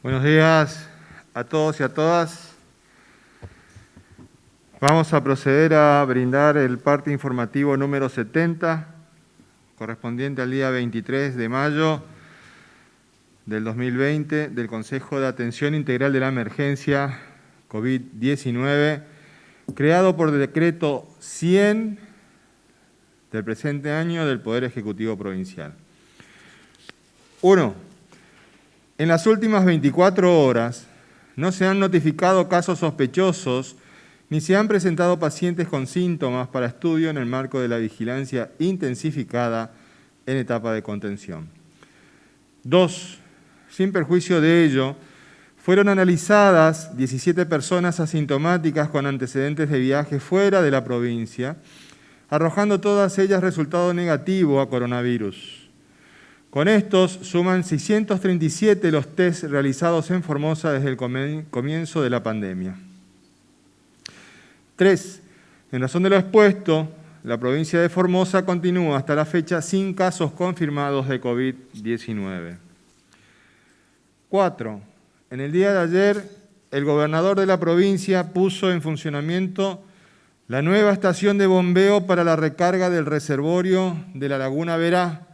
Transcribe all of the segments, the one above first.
Buenos días a todos y a todas. Vamos a proceder a brindar el parte informativo número 70, correspondiente al día 23 de mayo del 2020 del Consejo de Atención Integral de la Emergencia COVID-19, creado por decreto 100 del presente año del Poder Ejecutivo Provincial. 1. En las últimas 24 horas no se han notificado casos sospechosos ni se han presentado pacientes con síntomas para estudio en el marco de la vigilancia intensificada en etapa de contención. 2. Sin perjuicio de ello, fueron analizadas 17 personas asintomáticas con antecedentes de viaje fuera de la provincia, arrojando todas ellas resultado negativo a coronavirus. Con estos suman 637 los test realizados en Formosa desde el comienzo de la pandemia. 3. En razón de lo expuesto, la provincia de Formosa continúa hasta la fecha sin casos confirmados de COVID-19. 4. En el día de ayer, el gobernador de la provincia puso en funcionamiento la nueva estación de bombeo para la recarga del reservorio de la Laguna Verá,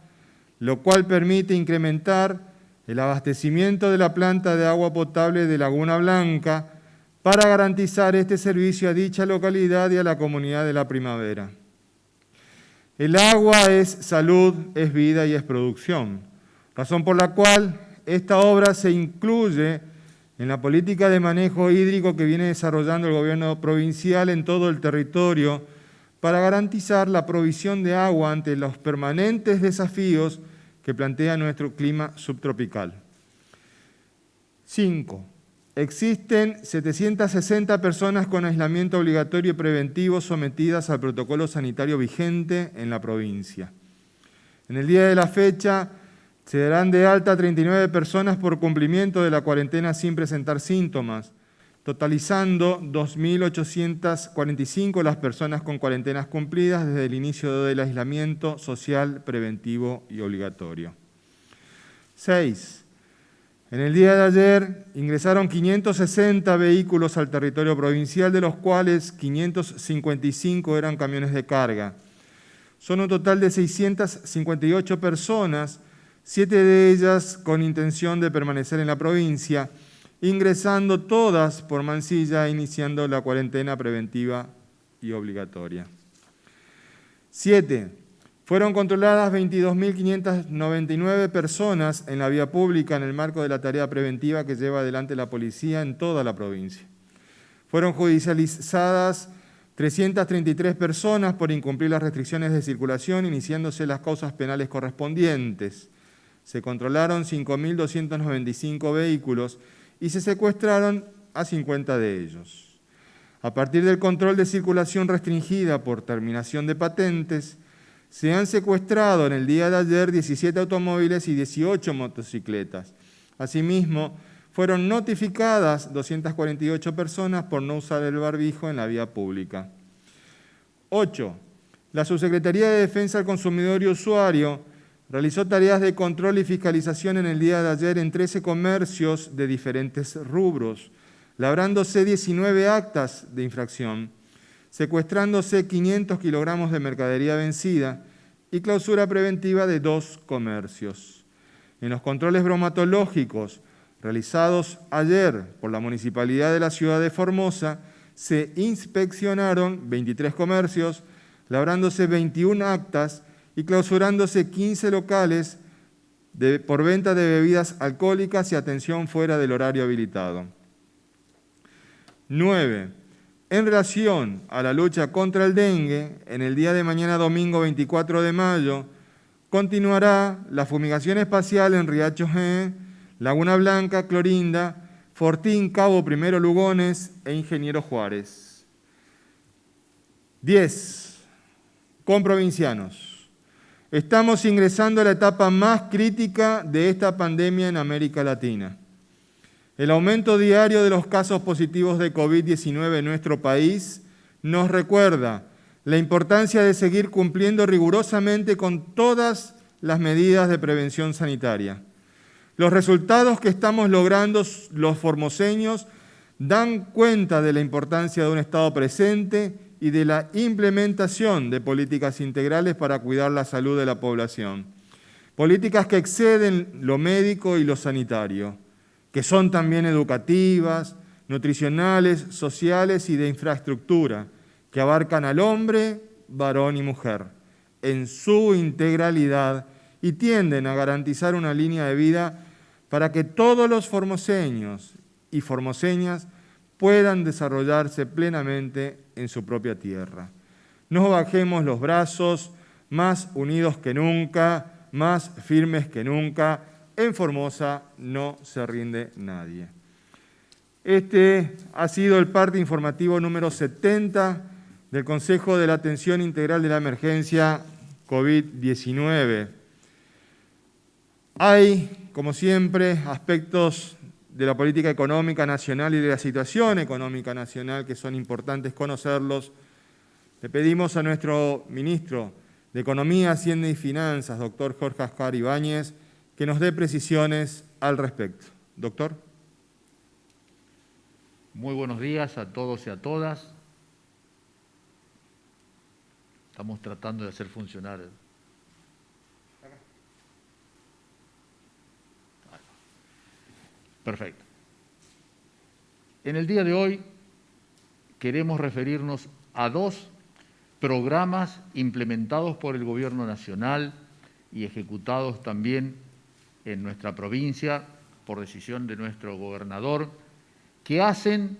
lo cual permite incrementar el abastecimiento de la planta de agua potable de Laguna Blanca para garantizar este servicio a dicha localidad y a la comunidad de La Primavera. El agua es salud, es vida y es producción, razón por la cual esta obra se incluye en la política de manejo hídrico que viene desarrollando el gobierno provincial en todo el territorio para garantizar la provisión de agua ante los permanentes desafíos que plantea nuestro clima subtropical. 5. Existen 760 personas con aislamiento obligatorio y preventivo sometidas al protocolo sanitario vigente en la provincia. En el día de la fecha, se darán de alta 39 personas por cumplimiento de la cuarentena sin presentar síntomas, totalizando 2.845 las personas con cuarentenas cumplidas desde el inicio del aislamiento social, preventivo y obligatorio. 6. En el día de ayer ingresaron 560 vehículos al territorio provincial, de los cuales 555 eran camiones de carga. Son un total de 658 personas, 7 de ellas con intención de permanecer en la provincia, ingresando todas por Mansilla, iniciando la cuarentena preventiva y obligatoria. 7. Fueron controladas 22.599 personas en la vía pública en el marco de la tarea preventiva que lleva adelante la policía en toda la provincia. Fueron judicializadas 333 personas por incumplir las restricciones de circulación, iniciándose las causas penales correspondientes. Se controlaron 5.295 vehículos y se secuestraron a 50 de ellos. A partir del control de circulación restringida por terminación de patentes, se han secuestrado en el día de ayer 17 automóviles y 18 motocicletas. Asimismo, fueron notificadas 248 personas por no usar el barbijo en la vía pública. 8. La Subsecretaría de Defensa del Consumidor y Usuario realizó tareas de control y fiscalización en el día de ayer en 13 comercios de diferentes rubros, labrándose 19 actas de infracción, secuestrándose 500 kilogramos de mercadería vencida y clausura preventiva de 2 comercios. En los controles bromatológicos realizados ayer por la Municipalidad de la ciudad de Formosa, se inspeccionaron 23 comercios, labrándose 21 actas y clausurándose 15 locales por venta de bebidas alcohólicas y atención fuera del horario habilitado. 9. En relación a la lucha contra el dengue, en el día de mañana domingo 24 de mayo, continuará la fumigación espacial en Riacho G, Laguna Blanca, Clorinda, Fortín, Cabo Primero, Lugones e Ingeniero Juárez. 10. Comprovincianos. Estamos ingresando a la etapa más crítica de esta pandemia en América Latina. El aumento diario de los casos positivos de COVID-19 en nuestro país nos recuerda la importancia de seguir cumpliendo rigurosamente con todas las medidas de prevención sanitaria. Los resultados que estamos logrando los formoseños dan cuenta de la importancia de un Estado presente y de la implementación de políticas integrales para cuidar la salud de la población. Políticas que exceden lo médico y lo sanitario, que son también educativas, nutricionales, sociales y de infraestructura, que abarcan al hombre, varón y mujer, en su integralidad y tienden a garantizar una línea de vida para que todos los formoseños y formoseñas puedan desarrollarse plenamente en su propia tierra. No bajemos los brazos, más unidos que nunca, más firmes que nunca. En Formosa no se rinde nadie. Este ha sido el parte informativo número 70 del Consejo de la Atención Integral de la Emergencia COVID-19. Hay, como siempre, aspectos de la política económica nacional y de la situación económica nacional que son importantes conocerlos. Le pedimos a nuestro ministro de Economía, Hacienda y Finanzas, doctor Jorge Ascar Ibáñez, que nos dé precisiones al respecto. Doctor. Muy buenos días a todos y a todas. Estamos tratando de hacer funcionar. Perfecto. En el día de hoy queremos referirnos a dos programas implementados por el Gobierno Nacional y ejecutados también en nuestra provincia por decisión de nuestro gobernador, que hacen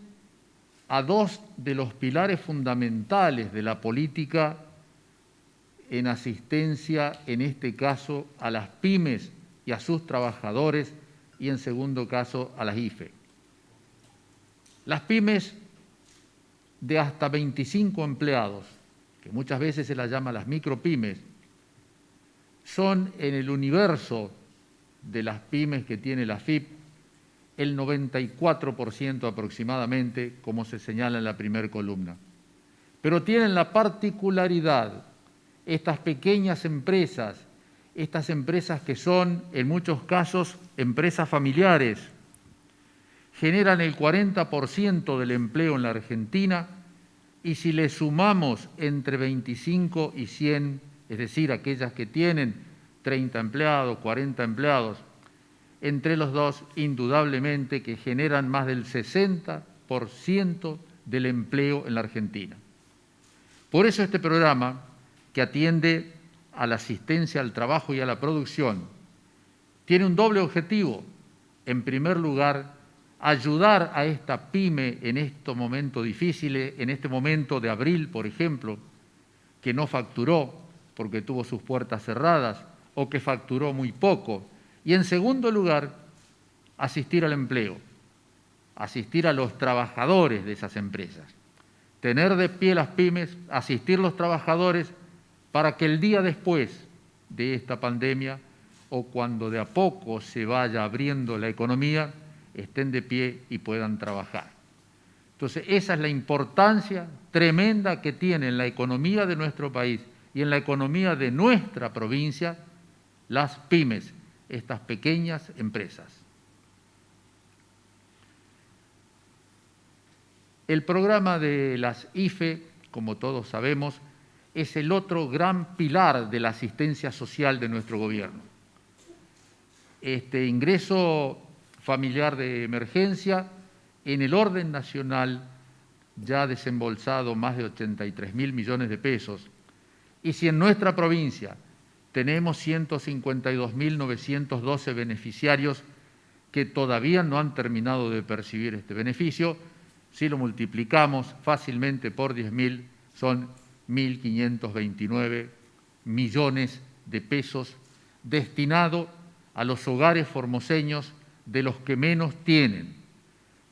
a dos de los pilares fundamentales de la política en asistencia, en este caso, a las pymes y a sus trabajadores, y en segundo caso, a las IFE. Las pymes de hasta 25 empleados, que muchas veces se las llama las micropymes, son en el universo de las pymes que tiene la AFIP el 94% aproximadamente, como se señala en la primera columna. Pero tienen la particularidad, estas pequeñas empresas, estas empresas que son, en muchos casos, empresas familiares, generan el 40% del empleo en la Argentina y si le sumamos entre 25 y 100, es decir, aquellas que tienen 30 empleados, 40 empleados, entre los dos, indudablemente que generan más del 60% del empleo en la Argentina. Por eso este programa, que atiende a la asistencia al trabajo y a la producción, tiene un doble objetivo. En primer lugar, ayudar a esta pyme en estos momentos difíciles, en este momento de abril, por ejemplo, que no facturó porque tuvo sus puertas cerradas o que facturó muy poco. Y en segundo lugar, asistir al empleo, asistir a los trabajadores de esas empresas, tener de pie las pymes, asistir a los trabajadores para que el día después de esta pandemia o cuando de a poco se vaya abriendo la economía, estén de pie y puedan trabajar. Entonces, esa es la importancia tremenda que tiene en la economía de nuestro país y en la economía de nuestra provincia las pymes, estas pequeñas empresas. El programa de las IFE, como todos sabemos, es el otro gran pilar de la asistencia social de nuestro gobierno. Este ingreso familiar de emergencia, en el orden nacional ya ha desembolsado más de 83.000 millones de pesos, y si en nuestra provincia tenemos 152.912 beneficiarios que todavía no han terminado de percibir este beneficio, si lo multiplicamos fácilmente por 10.000, son 1.529 millones de pesos destinados a los hogares formoseños de los que menos tienen.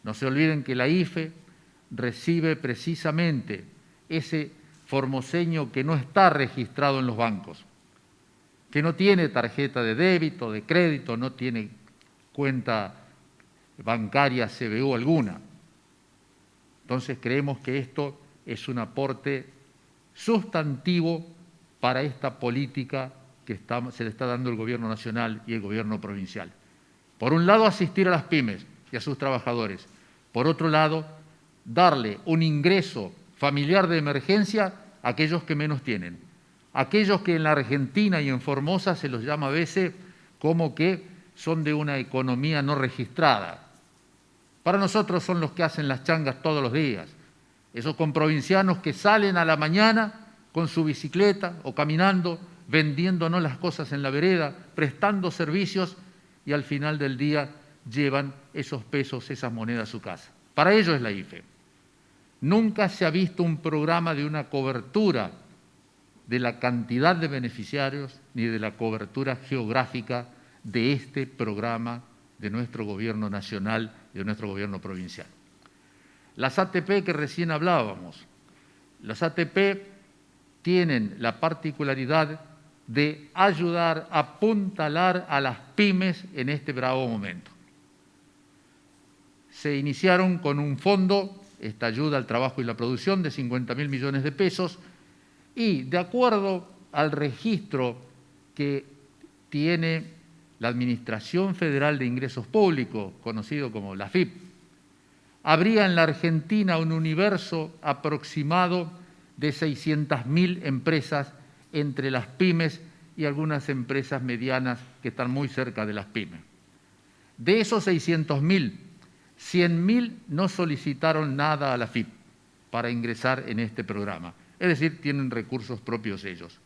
No se olviden que la IFE recibe precisamente ese formoseño que no está registrado en los bancos, que no tiene tarjeta de débito, de crédito, no tiene cuenta bancaria CBU alguna. Entonces creemos que esto es un aporte sustantivo para esta política que se le está dando el Gobierno nacional y el Gobierno provincial. Por un lado, asistir a las pymes y a sus trabajadores. Por otro lado, darle un ingreso familiar de emergencia a aquellos que menos tienen. Aquellos que en la Argentina y en Formosa se los llama a veces como que son de una economía no registrada. Para nosotros son los que hacen las changas todos los días. Esos comprovincianos que salen a la mañana con su bicicleta o caminando, vendiéndonos las cosas en la vereda, prestando servicios y al final del día llevan esos pesos, esas monedas a su casa. Para ello es la IFE. Nunca se ha visto un programa de una cobertura de la cantidad de beneficiarios ni de la cobertura geográfica de este programa de nuestro gobierno nacional y de nuestro gobierno provincial. Las ATP que recién hablábamos, las ATP tienen la particularidad de ayudar a apuntalar a las pymes en este bravo momento. Se iniciaron con un fondo, esta ayuda al trabajo y la producción, de 50.000 millones de pesos, y de acuerdo al registro que tiene la Administración Federal de Ingresos Públicos, conocido como la AFIP, habría en la Argentina un universo aproximado de 600.000 empresas entre las pymes y algunas empresas medianas que están muy cerca de las pymes. De esos 600.000, 100.000 no solicitaron nada a la AFIP para ingresar en este programa, es decir, tienen recursos propios ellos.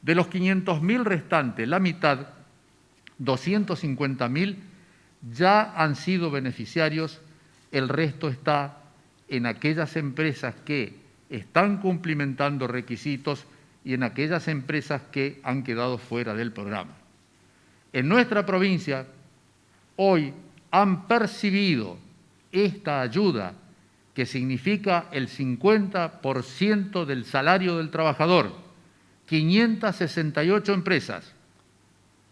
De los 500.000 restantes, la mitad, 250.000, ya han sido beneficiarios, el resto está en aquellas empresas que están cumplimentando requisitos y en aquellas empresas que han quedado fuera del programa. En nuestra provincia, hoy han percibido esta ayuda, que significa el 50% del salario del trabajador, 568 empresas,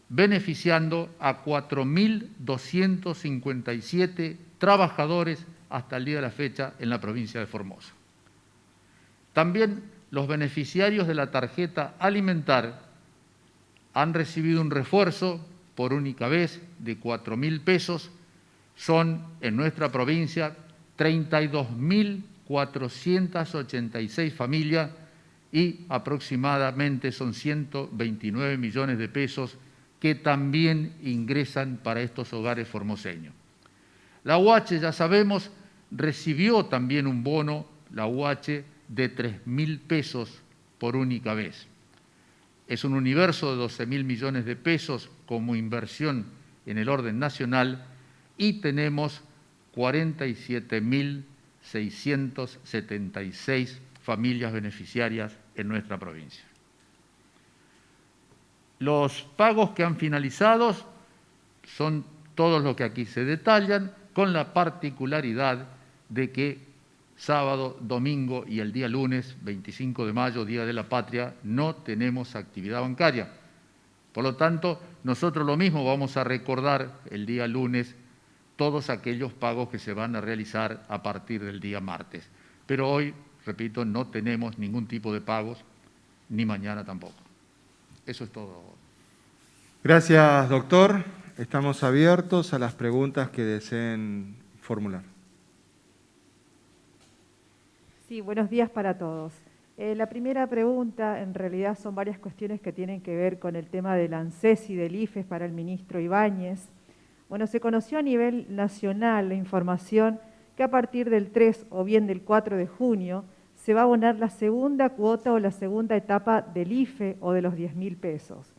beneficiando a 4.257 trabajadores hasta el día de la fecha en la provincia de Formosa. También los beneficiarios de la tarjeta alimentar han recibido un refuerzo por única vez de 4.000 pesos. Son en nuestra provincia 32.486 familias y aproximadamente son 129 millones de pesos que también ingresan para estos hogares formoseños. La UH, ya sabemos, recibió también un bono, la UH, de 3.000 pesos por única vez. Es un universo de 12.000 millones de pesos como inversión en el orden nacional y tenemos 47.676 familias beneficiarias en nuestra provincia. Los pagos que han finalizado son todos los que aquí se detallan, con la particularidad de que sábado, domingo y el día lunes, 25 de mayo, Día de la Patria, no tenemos actividad bancaria. Por lo tanto, nosotros lo mismo vamos a recordar el día lunes todos aquellos pagos que se van a realizar a partir del día martes. Pero hoy, repito, no tenemos ningún tipo de pagos, ni mañana tampoco. Eso es todo. Gracias, doctor. Estamos abiertos a las preguntas que deseen formular. Sí, buenos días para todos. La primera pregunta, en realidad son varias cuestiones que tienen que ver con el tema del ANSES y del IFES para el ministro Ibáñez. Bueno, se conoció a nivel nacional la información que a partir del 3 o bien del 4 de junio se va a abonar la segunda cuota o la segunda etapa del IFE o de los 10.000 pesos.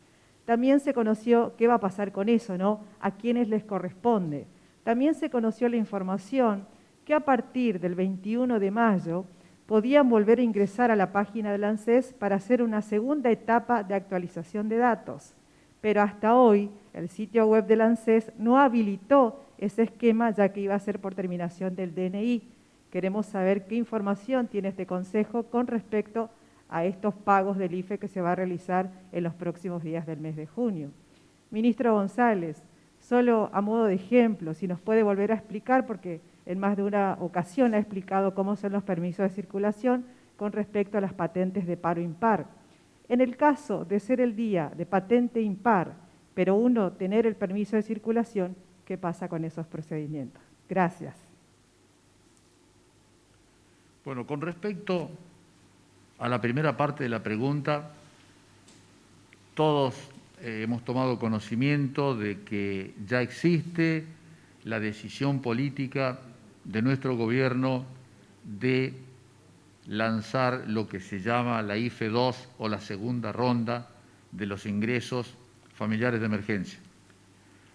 También se conoció qué va a pasar con eso, ¿no? A quiénes les corresponde. También se conoció la información que a partir del 21 de mayo podían volver a ingresar a la página del ANSES para hacer una segunda etapa de actualización de datos. Pero hasta hoy el sitio web del ANSES no habilitó ese esquema, ya que iba a ser por terminación del DNI. Queremos saber qué información tiene este Consejo con respecto a estos pagos del IFE que se va a realizar en los próximos días del mes de junio. Ministro González, solo a modo de ejemplo, si nos puede volver a explicar, porque en más de una ocasión ha explicado cómo son los permisos de circulación con respecto a las patentes de paro impar. En el caso de ser el día de patente impar, pero uno tener el permiso de circulación, qué pasa con esos procedimientos. Gracias. Bueno, con respecto a la primera parte de la pregunta, todos hemos tomado conocimiento de que ya existe la decisión política de nuestro gobierno de lanzar lo que se llama la IFE 2 o la segunda ronda de los ingresos familiares de emergencia.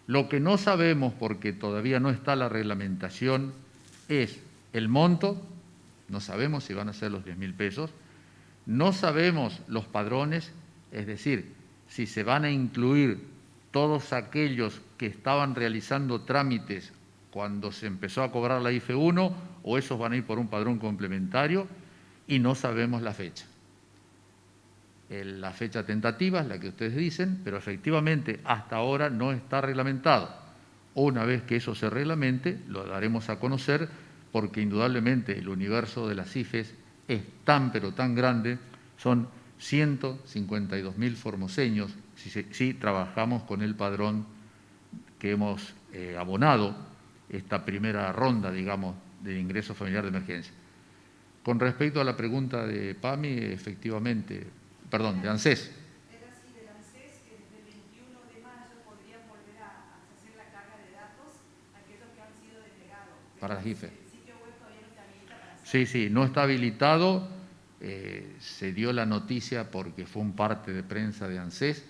Lo que no sabemos, porque todavía no está la reglamentación, es el monto. No sabemos si van a ser los 10.000 pesos, no sabemos los padrones, es decir, si se van a incluir todos aquellos que estaban realizando trámites cuando se empezó a cobrar la IFE 1 o esos van a ir por un padrón complementario, y no sabemos la fecha. La fecha tentativa es la que ustedes dicen, pero efectivamente hasta ahora no está reglamentado. Una vez que eso se reglamente, lo daremos a conocer, porque indudablemente el universo de las IFES es tan pero tan grande, son 152.000 formoseños si trabajamos con el padrón que hemos abonado esta primera ronda, digamos, de ingreso familiar de emergencia. Con respecto a la pregunta de PAMI, efectivamente, perdón, de ANSES. Era así, del ANSES, que desde el 21 de mayo podrían volver a hacer la carga de datos a aquellos que han sido denegados. Para las IFE. El sitio web todavía no está habilitado para hacer. Sí, no está habilitado. Se dio la noticia porque fue un parte de prensa de ANSES,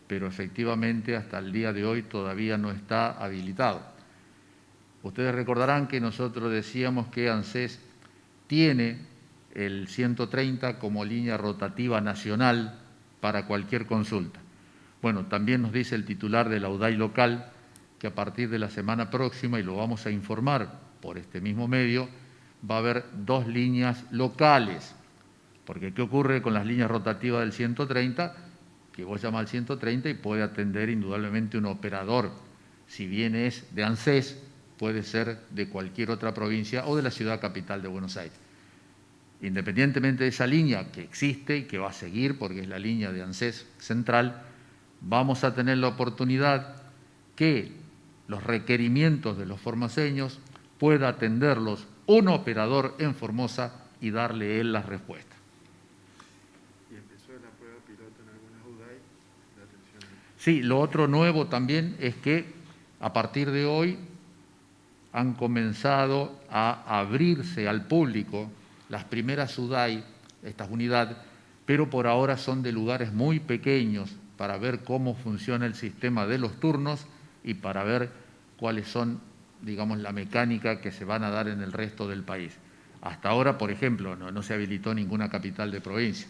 pero efectivamente hasta el día de hoy todavía no está habilitado. Ustedes recordarán que nosotros decíamos que ANSES tiene el 130 como línea rotativa nacional para cualquier consulta. Bueno, también nos dice el titular de la UDAI local que a partir de la semana próxima, y lo vamos a informar por este mismo medio, va a haber 2 líneas locales. Porque ¿qué ocurre con las líneas rotativas del 130? Que vos llamas al 130 y puede atender indudablemente un operador. Si bien es de ANSES, puede ser de cualquier otra provincia o de la ciudad capital de Buenos Aires. Independientemente de esa línea que existe y que va a seguir, porque es la línea de ANSES central, vamos a tener la oportunidad que los requerimientos de los formoseños pueda atenderlos un operador en Formosa y darle él las respuestas. ¿Y empezó la prueba piloto en algunas UDAI de atención? Sí, lo otro nuevo también es que a partir de hoy han comenzado a abrirse al público las primeras UDAI, estas unidades, pero por ahora son de lugares muy pequeños para ver cómo funciona el sistema de los turnos y para ver cuáles son, digamos, la mecánica que se van a dar en el resto del país. Hasta ahora, por ejemplo, no se habilitó ninguna capital de provincia,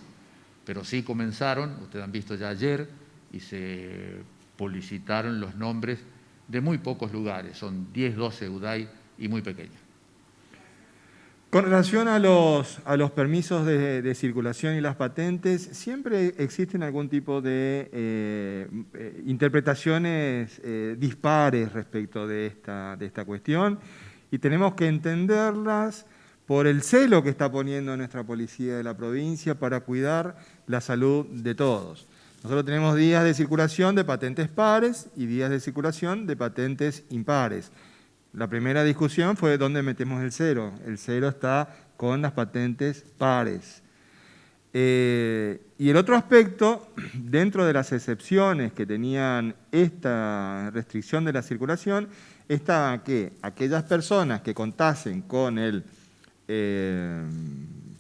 pero sí comenzaron, ustedes han visto ya ayer, y se publicitaron los nombres de muy pocos lugares, son 10, 12 UDAI y muy pequeñas. Con relación a los permisos de circulación y las patentes, siempre existen algún tipo de interpretaciones dispares respecto de esta cuestión y tenemos que entenderlas por el celo que está poniendo nuestra policía de la provincia para cuidar la salud de todos. Nosotros tenemos días de circulación de patentes pares y días de circulación de patentes impares. La primera discusión fue dónde metemos el cero. El cero está con las patentes pares. Y el otro aspecto, dentro de las excepciones que tenían esta restricción de la circulación, estaba que aquellas personas que contasen con el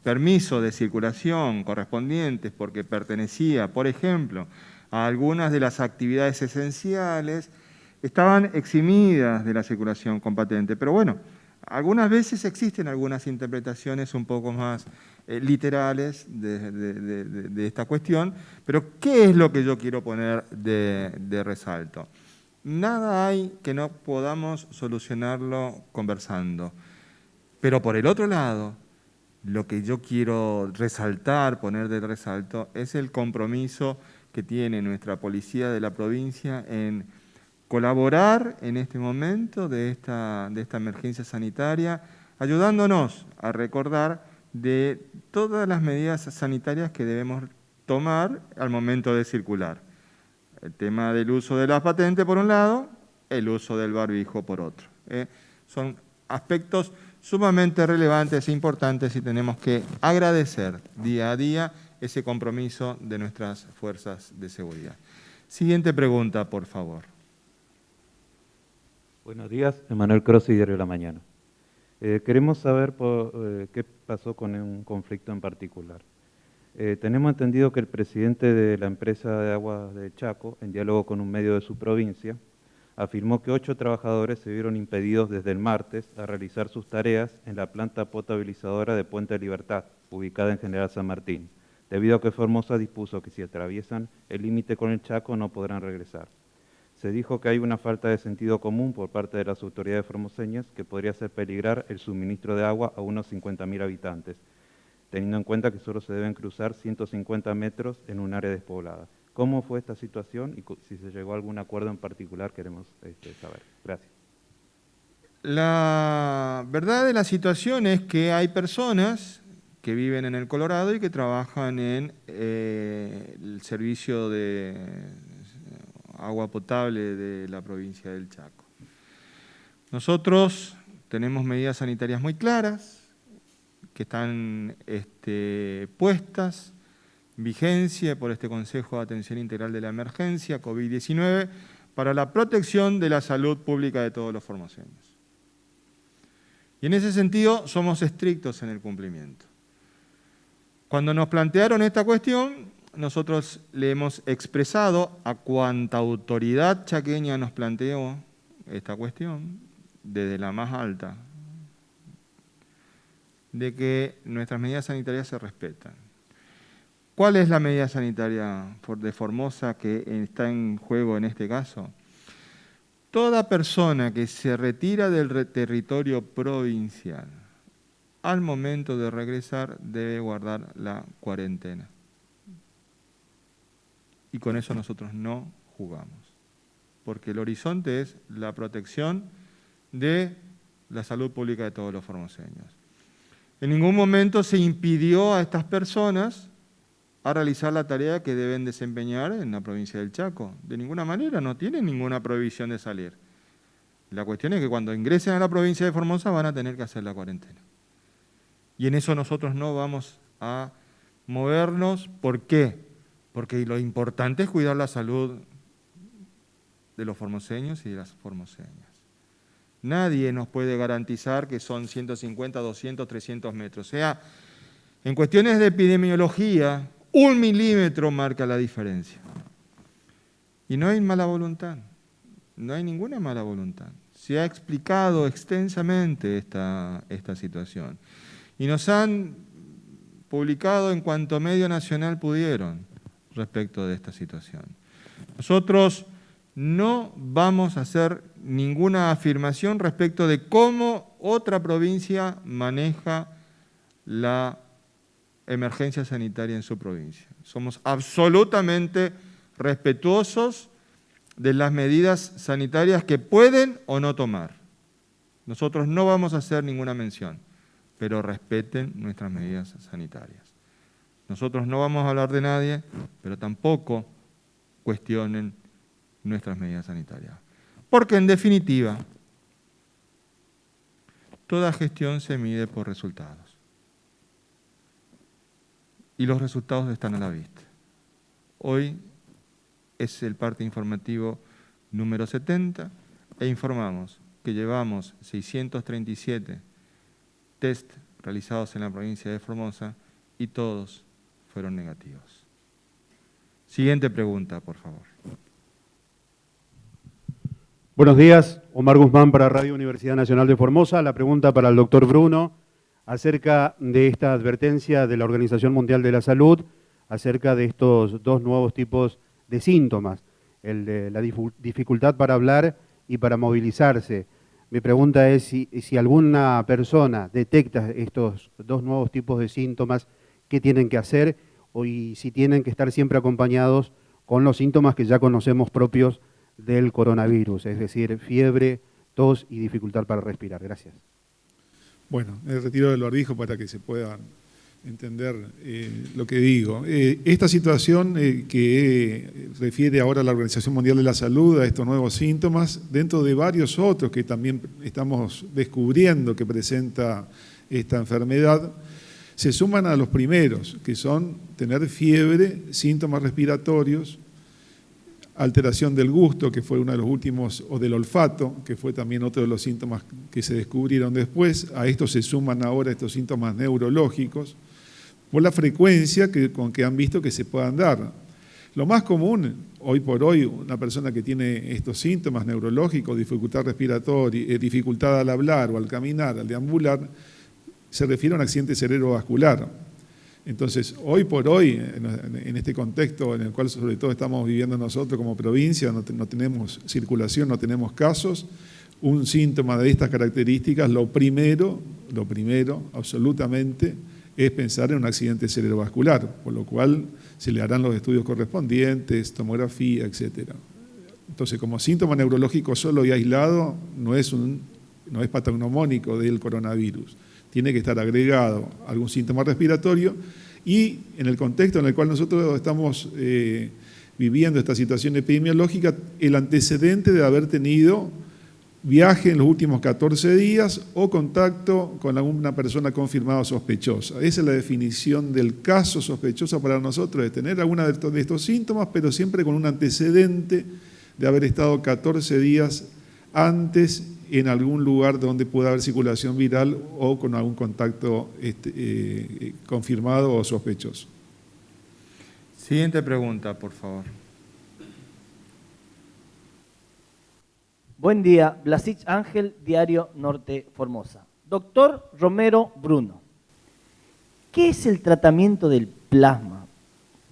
permiso de circulación correspondientes porque pertenecía, por ejemplo, a algunas de las actividades esenciales, estaban eximidas de la circulación con patente. Pero bueno, algunas veces existen algunas interpretaciones un poco más literales de esta cuestión, pero ¿qué es lo que yo quiero poner de resalto? Nada hay que no podamos solucionarlo conversando. Pero por el otro lado, lo que yo quiero resaltar, poner de resalto, es el compromiso que tiene nuestra policía de la provincia en colaborar en este momento de esta emergencia sanitaria, ayudándonos a recordar de todas las medidas sanitarias que debemos tomar al momento de circular. El tema del uso de la patente, por un lado, el uso del barbijo por otro. Son aspectos sumamente relevantes e importantes y tenemos que agradecer día a día ese compromiso de nuestras fuerzas de seguridad. Siguiente pregunta, por favor. Buenos días, Emanuel Crossi, Diario de la Mañana. Queremos saber qué pasó con un conflicto en particular. Tenemos entendido que el presidente de la empresa de aguas de Chaco, en diálogo con un medio de su provincia, afirmó que 8 trabajadores se vieron impedidos desde el martes a realizar sus tareas en la planta potabilizadora de Puente de Libertad, ubicada en General San Martín, debido a que Formosa dispuso que si atraviesan el límite con el Chaco no podrán regresar. Se dijo que hay una falta de sentido común por parte de las autoridades formoseñas que podría hacer peligrar el suministro de agua a unos 50.000 habitantes, teniendo en cuenta que solo se deben cruzar 150 metros en un área despoblada. ¿Cómo fue esta situación y si se llegó a algún acuerdo en particular? Queremos saber. Gracias. La verdad de la situación es que hay personas que viven en el Colorado y que trabajan en el servicio de agua potable de la provincia del Chaco. Nosotros tenemos medidas sanitarias muy claras que están puestas en vigencia por este Consejo de Atención Integral de la Emergencia COVID-19 para la protección de la salud pública de todos los formoseños. Y en ese sentido somos estrictos en el cumplimiento. Cuando nos plantearon esta cuestión, nosotros le hemos expresado a cuanta autoridad chaqueña nos planteó esta cuestión, desde la más alta, de que nuestras medidas sanitarias se respetan. ¿Cuál es la medida sanitaria de Formosa que está en juego en este caso? Toda persona que se retira del territorio provincial al momento de regresar debe guardar la cuarentena. Y con eso nosotros no jugamos, porque el horizonte es la protección de la salud pública de todos los formoseños. En ningún momento se impidió a estas personas a realizar la tarea que deben desempeñar en la provincia del Chaco. De ninguna manera, no tienen ninguna prohibición de salir. La cuestión es que cuando ingresen a la provincia de Formosa van a tener que hacer la cuarentena. Y en eso nosotros no vamos a movernos. ¿Por qué? Porque lo importante es cuidar la salud de los formoseños y de las formoseñas. Nadie nos puede garantizar que son 150, 200, 300 metros. O sea, en cuestiones de epidemiología, 1 milímetro marca la diferencia. Y no hay mala voluntad, no hay ninguna mala voluntad. Se ha explicado extensamente esta situación. Y nos han publicado en cuanto medio nacional pudieron respecto de esta situación. Nosotros no vamos a hacer ninguna afirmación respecto de cómo otra provincia maneja la emergencia sanitaria en su provincia. Somos absolutamente respetuosos de las medidas sanitarias que pueden o no tomar. Nosotros no vamos a hacer ninguna mención, pero respeten nuestras medidas sanitarias. Nosotros no vamos a hablar de nadie, pero tampoco cuestionen nuestras medidas sanitarias. Porque en definitiva, toda gestión se mide por resultados. Y los resultados están a la vista. Hoy es el parte informativo número 70 e informamos que llevamos 637 test realizados en la provincia de Formosa y todos fueron negativos. Siguiente pregunta, por favor. Buenos días, Omar Guzmán para Radio Universidad Nacional de Formosa. La pregunta para el doctor Bruno acerca de esta advertencia de la Organización Mundial de la Salud acerca de estos 2 nuevos tipos de síntomas, el de la dificultad para hablar y para movilizarse. Mi pregunta es si alguna persona detecta estos 2 nuevos tipos de síntomas, ¿qué tienen que hacer? Y si tienen que estar siempre acompañados con los síntomas que ya conocemos propios del coronavirus, es decir, fiebre, tos y dificultad para respirar. Gracias. Bueno, el retiro del barbijo para que se puedan entender lo que digo. Esta situación que refiere ahora a la Organización Mundial de la Salud, a estos nuevos síntomas, dentro de varios otros que también estamos descubriendo que presenta esta enfermedad, se suman a los primeros, que son tener fiebre, síntomas respiratorios, alteración del gusto, que fue uno de los últimos, o del olfato, que fue también otro de los síntomas que se descubrieron después. A esto se suman ahora estos síntomas neurológicos, por la frecuencia con que han visto que se puedan dar. Lo más común, hoy por hoy, una persona que tiene estos síntomas neurológicos, dificultad respiratoria, dificultad al hablar o al caminar, al deambular, se refiere a un accidente cerebrovascular. Entonces, hoy por hoy, en este contexto en el cual sobre todo estamos viviendo nosotros como provincia, no tenemos circulación, no tenemos casos, un síntoma de estas características, lo primero, absolutamente, es pensar en un accidente cerebrovascular, por lo cual se le harán los estudios correspondientes, tomografía, etc. Entonces, como síntoma neurológico solo y aislado, no es patognomónico del coronavirus. Tiene que estar agregado algún síntoma respiratorio y en el contexto en el cual nosotros estamos viviendo esta situación epidemiológica, el antecedente de haber tenido viaje en los últimos 14 días o contacto con alguna persona confirmada o sospechosa. Esa es la definición del caso sospechoso para nosotros, de tener alguna de estos síntomas, pero siempre con un antecedente de haber estado 14 días antes en algún lugar donde pueda haber circulación viral o con algún contacto confirmado o sospechoso. Siguiente pregunta, por favor. Buen día, Blasich Ángel, Diario Norte Formosa. Doctor Romero Bruno, ¿qué es el tratamiento del plasma?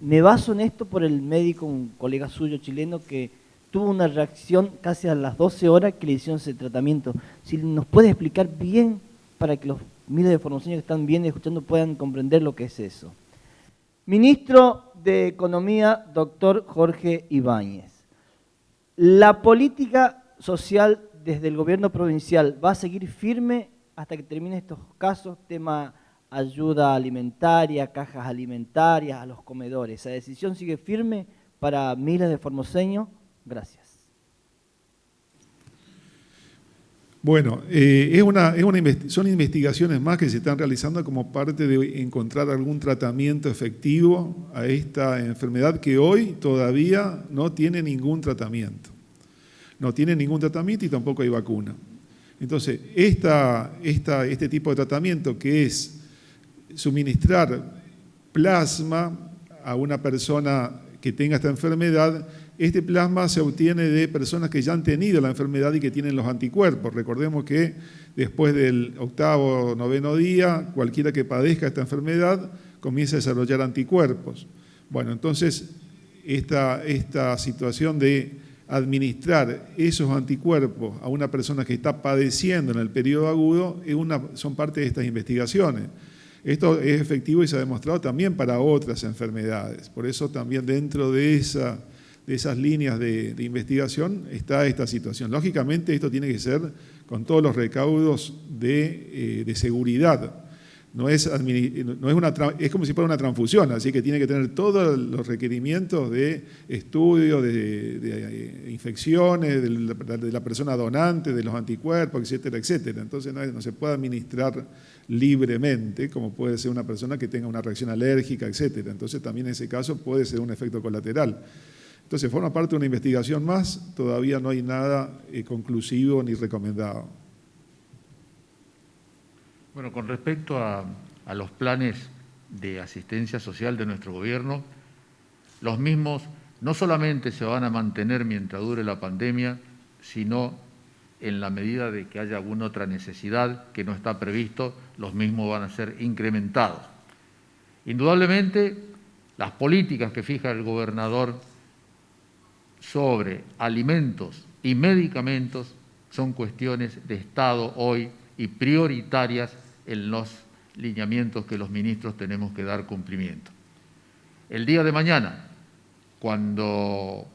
Me baso en esto por el médico, un colega suyo chileno, que tuvo una reacción casi a las 12 horas que le hicieron ese tratamiento. Si nos puede explicar bien para que los miles de formoseños que están viendo y escuchando puedan comprender lo que es eso. Ministro de Economía, doctor Jorge Ibáñez. La política social desde el gobierno provincial va a seguir firme hasta que termine estos casos, tema ayuda alimentaria, cajas alimentarias, a los comedores. ¿Esa decisión sigue firme para miles de formoseños? Gracias. Bueno, son investigaciones más que se están realizando como parte de encontrar algún tratamiento efectivo a esta enfermedad que hoy todavía no tiene ningún tratamiento. No tiene ningún tratamiento y tampoco hay vacuna. Entonces, este tipo de tratamiento, que es suministrar plasma a una persona que tenga esta enfermedad, este plasma se obtiene de personas que ya han tenido la enfermedad y que tienen los anticuerpos. Recordemos que después del 8º o 9º día, cualquiera que padezca esta enfermedad comienza a desarrollar anticuerpos. Bueno, entonces esta situación de administrar esos anticuerpos a una persona que está padeciendo en el periodo agudo son parte de estas investigaciones. Esto es efectivo y se ha demostrado también para otras enfermedades. Por eso también dentro de esas líneas de investigación está esta situación. Lógicamente esto tiene que ser con todos los recaudos de seguridad. Es como si fuera una transfusión, así que tiene que tener todos los requerimientos de estudio, de infecciones, de la persona donante, de los anticuerpos, etcétera, etcétera. Entonces no se puede administrar libremente, como puede ser una persona que tenga una reacción alérgica, etcétera. Entonces también en ese caso puede ser un efecto colateral. Entonces forma parte de una investigación más, todavía no hay nada conclusivo ni recomendado. Bueno, con respecto a los planes de asistencia social de nuestro gobierno, los mismos no solamente se van a mantener mientras dure la pandemia, sino en la medida de que haya alguna otra necesidad que no está previsto, los mismos van a ser incrementados. Indudablemente, las políticas que fija el gobernador sobre alimentos y medicamentos son cuestiones de Estado hoy y prioritarias en los lineamientos que los ministros tenemos que dar cumplimiento. El día de mañana, cuando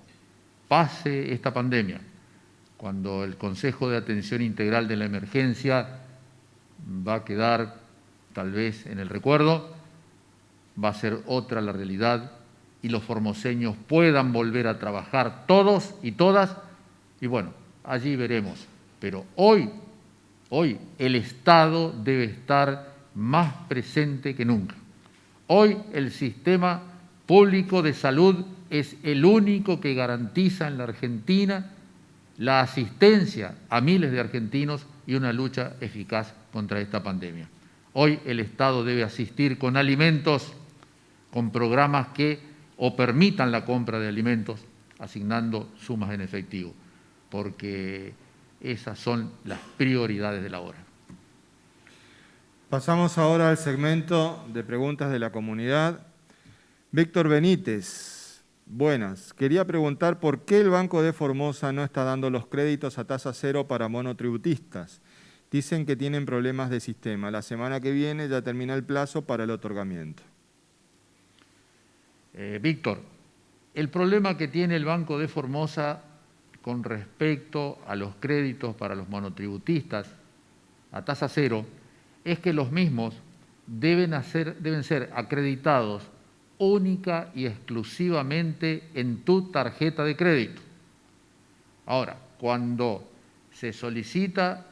pase esta pandemia, cuando el Consejo de Atención Integral de la Emergencia va a quedar tal vez en el recuerdo, va a ser otra la realidad y los formoseños puedan volver a trabajar todos y todas, y bueno, allí veremos. Pero hoy el Estado debe estar más presente que nunca. Hoy el sistema público de salud es el único que garantiza en la Argentina la asistencia a miles de argentinos y una lucha eficaz contra esta pandemia. Hoy el Estado debe asistir con alimentos, con programas que o permitan la compra de alimentos, asignando sumas en efectivo, porque esas son las prioridades de la hora. Pasamos ahora al segmento de preguntas de la comunidad. Víctor Benítez, buenas. Quería preguntar por qué el Banco de Formosa no está dando los créditos a tasa cero para monotributistas. Dicen que tienen problemas de sistema. La semana que viene ya termina el plazo para el otorgamiento. Víctor, el problema que tiene el Banco de Formosa con respecto a los créditos para los monotributistas a tasa cero es que los mismos deben ser acreditados única y exclusivamente en tu tarjeta de crédito. Ahora, cuando se solicita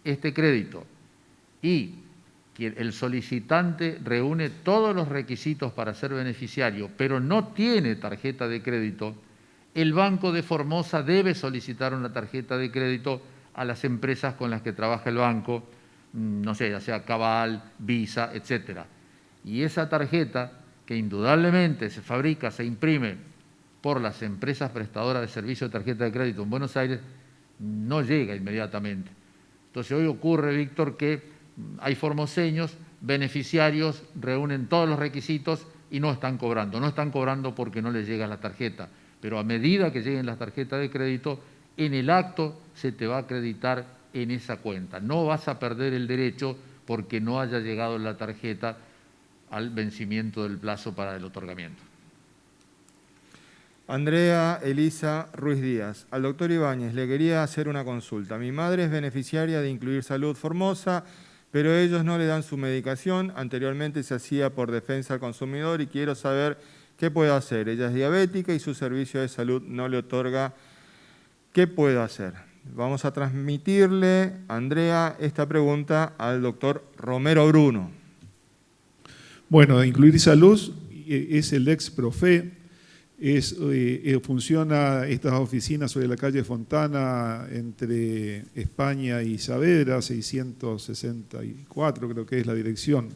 este crédito y que el solicitante reúne todos los requisitos para ser beneficiario, pero no tiene tarjeta de crédito, el Banco de Formosa debe solicitar una tarjeta de crédito a las empresas con las que trabaja el banco, no sé, ya sea Cabal, Visa, etcétera. Y esa tarjeta, que indudablemente se fabrica, se imprime por las empresas prestadoras de servicio de tarjeta de crédito en Buenos Aires, no llega inmediatamente. Entonces hoy ocurre, Víctor, que hay formoseños, beneficiarios, reúnen todos los requisitos y no están cobrando. No están cobrando porque no les llega la tarjeta, pero a medida que lleguen las tarjetas de crédito, en el acto se te va a acreditar en esa cuenta. No vas a perder el derecho porque no haya llegado la tarjeta al vencimiento del plazo para el otorgamiento. Andrea Elisa Ruiz Díaz. Al doctor Ibáñez le quería hacer una consulta. Mi madre es beneficiaria de Incluir Salud Formosa, pero ellos no le dan su medicación. Anteriormente se hacía por defensa al consumidor y quiero saber qué puedo hacer. Ella es diabética y su servicio de salud no le otorga. ¿Qué puedo hacer? Vamos a transmitirle, Andrea, esta pregunta al doctor Romero Bruno. Bueno, Incluir Salud es el ex Profe, funciona estas oficinas sobre la calle Fontana entre España y Saavedra, 664 creo que es la dirección,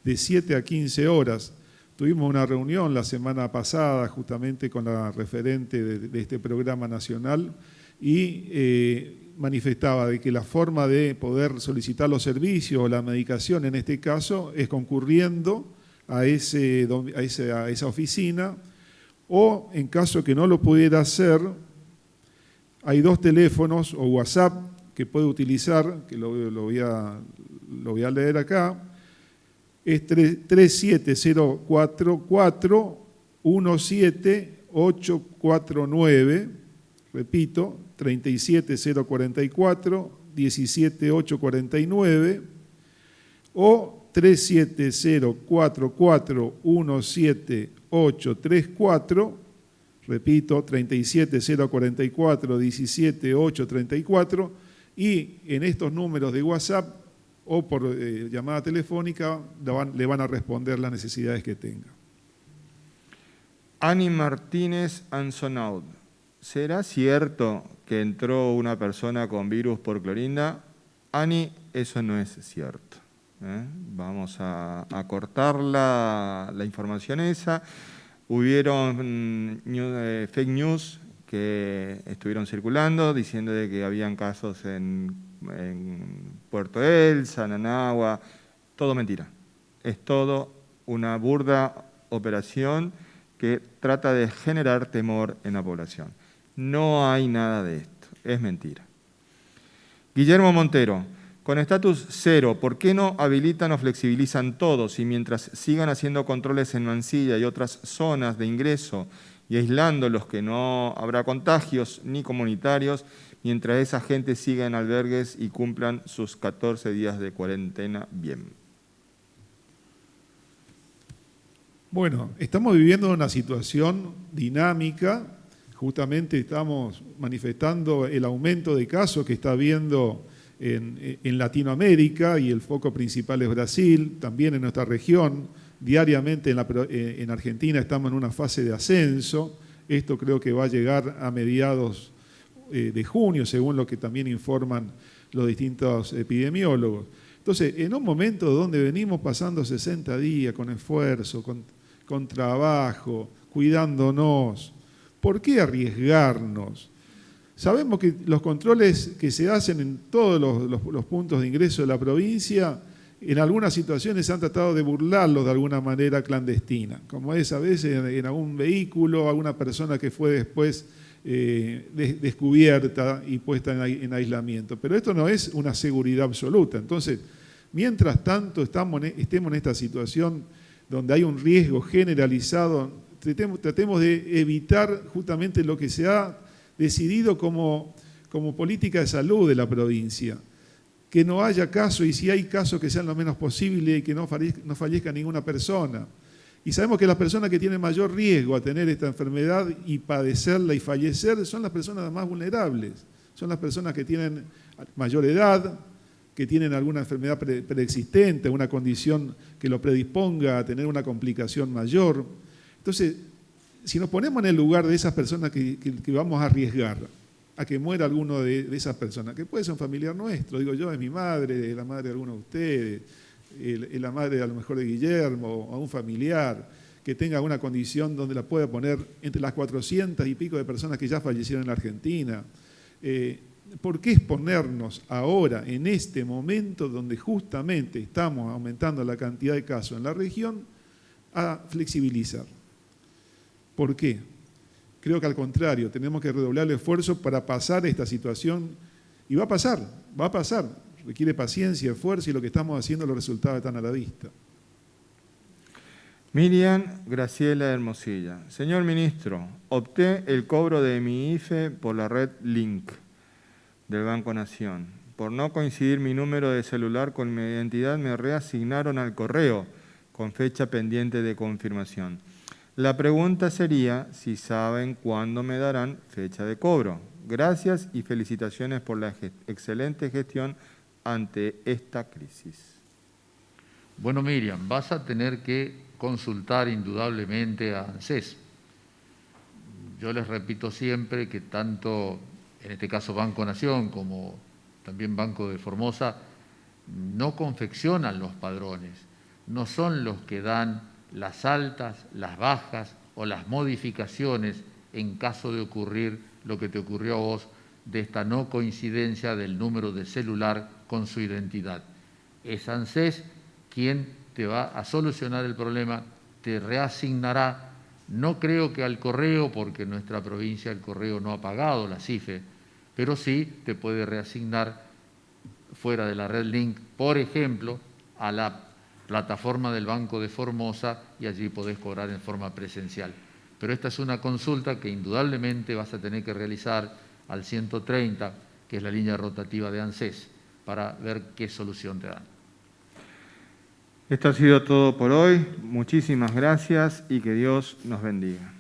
de 7 a 15 horas. Tuvimos una reunión la semana pasada justamente con la referente de este programa nacional y manifestaba de que la forma de poder solicitar los servicios o la medicación en este caso es concurriendo a esa oficina, o en caso que no lo pudiera hacer, hay 2 teléfonos o WhatsApp que puede utilizar, que lo voy a leer acá, es 37044 17849, repito, 37044 17849 o 37044 17834, repito, 37044 17834, y en estos números de WhatsApp o por llamada telefónica le van a responder las necesidades que tenga. Ani Martínez Ansonaud. ¿Será cierto que entró una persona con virus por clorinda? Ani, eso no es cierto. Vamos a cortar la información esa. Hubieron fake news que estuvieron circulando diciendo de que habían casos en Puerto Elsa, Nanagua. Todo mentira. Es todo una burda operación que trata de generar temor en la población. No hay nada de esto, es mentira. Guillermo Montero, con estatus 0, ¿por qué no habilitan o flexibilizan todos y mientras sigan haciendo controles en Mansilla y otras zonas de ingreso y aislando los que no habrá contagios ni comunitarios, mientras esa gente siga en albergues y cumplan sus 14 días de cuarentena bien? Bueno, estamos viviendo una situación dinámica. Justamente estamos manifestando el aumento de casos que está habiendo en Latinoamérica, y el foco principal es Brasil, también en nuestra región. Diariamente en Argentina estamos en una fase de ascenso. Esto creo que va a llegar a mediados de junio, según lo que también informan los distintos epidemiólogos. Entonces, en un momento donde venimos pasando 60 días con esfuerzo, con trabajo, cuidándonos, ¿por qué arriesgarnos? Sabemos que los controles que se hacen en todos los puntos de ingreso de la provincia, en algunas situaciones se han tratado de burlarlos de alguna manera clandestina, como es a veces en algún vehículo, alguna persona que fue después descubierta y puesta en aislamiento. Pero esto no es una seguridad absoluta. Entonces, mientras tanto estemos en esta situación donde hay un riesgo generalizado, tratemos de evitar justamente lo que se ha decidido como política de salud de la provincia. Que no haya casos, y si hay casos que sean lo menos posible y que no fallezca ninguna persona. Y sabemos que las personas que tienen mayor riesgo a tener esta enfermedad y padecerla y fallecer son las personas más vulnerables. Son las personas que tienen mayor edad, que tienen alguna enfermedad preexistente, una condición que lo predisponga a tener una complicación mayor. Entonces, si nos ponemos en el lugar de esas personas que vamos a arriesgar a que muera alguno de esas personas, que puede ser un familiar nuestro, digo yo, es mi madre, es la madre de alguno de ustedes, es la madre a lo mejor de Guillermo, o a un familiar que tenga una condición donde la pueda poner entre las 400 y pico de personas que ya fallecieron en la Argentina. ¿Por qué exponernos ahora, en este momento donde justamente estamos aumentando la cantidad de casos en la región, a flexibilizar? ¿Por qué? Creo que al contrario, tenemos que redoblar el esfuerzo para pasar esta situación, y va a pasar, requiere paciencia, esfuerzo, y lo que estamos haciendo, los resultados están a la vista. Miriam Graciela Hermosilla. Señor ministro, opté el cobro de mi IFE por la red Link del Banco Nación. Por no coincidir mi número de celular con mi identidad, me reasignaron al correo con fecha pendiente de confirmación. La pregunta sería si saben cuándo me darán fecha de cobro. Gracias y felicitaciones por la excelente gestión ante esta crisis. Bueno, Miriam, vas a tener que consultar indudablemente a ANSES. Yo les repito siempre que tanto, en este caso Banco Nación, como también Banco de Formosa, no confeccionan los padrones, no son los que dan las altas, las bajas o las modificaciones en caso de ocurrir lo que te ocurrió a vos, de esta no coincidencia del número de celular con su identidad. Es ANSES quien te va a solucionar el problema, te reasignará, no creo que al correo, porque en nuestra provincia el correo no ha pagado la CIFE, pero sí te puede reasignar fuera de la red Link, por ejemplo, a la plataforma del Banco de Formosa, y allí podés cobrar en forma presencial. Pero esta es una consulta que indudablemente vas a tener que realizar al 130, que es la línea rotativa de ANSES, para ver qué solución te dan. Esto ha sido todo por hoy. Muchísimas gracias y que Dios nos bendiga.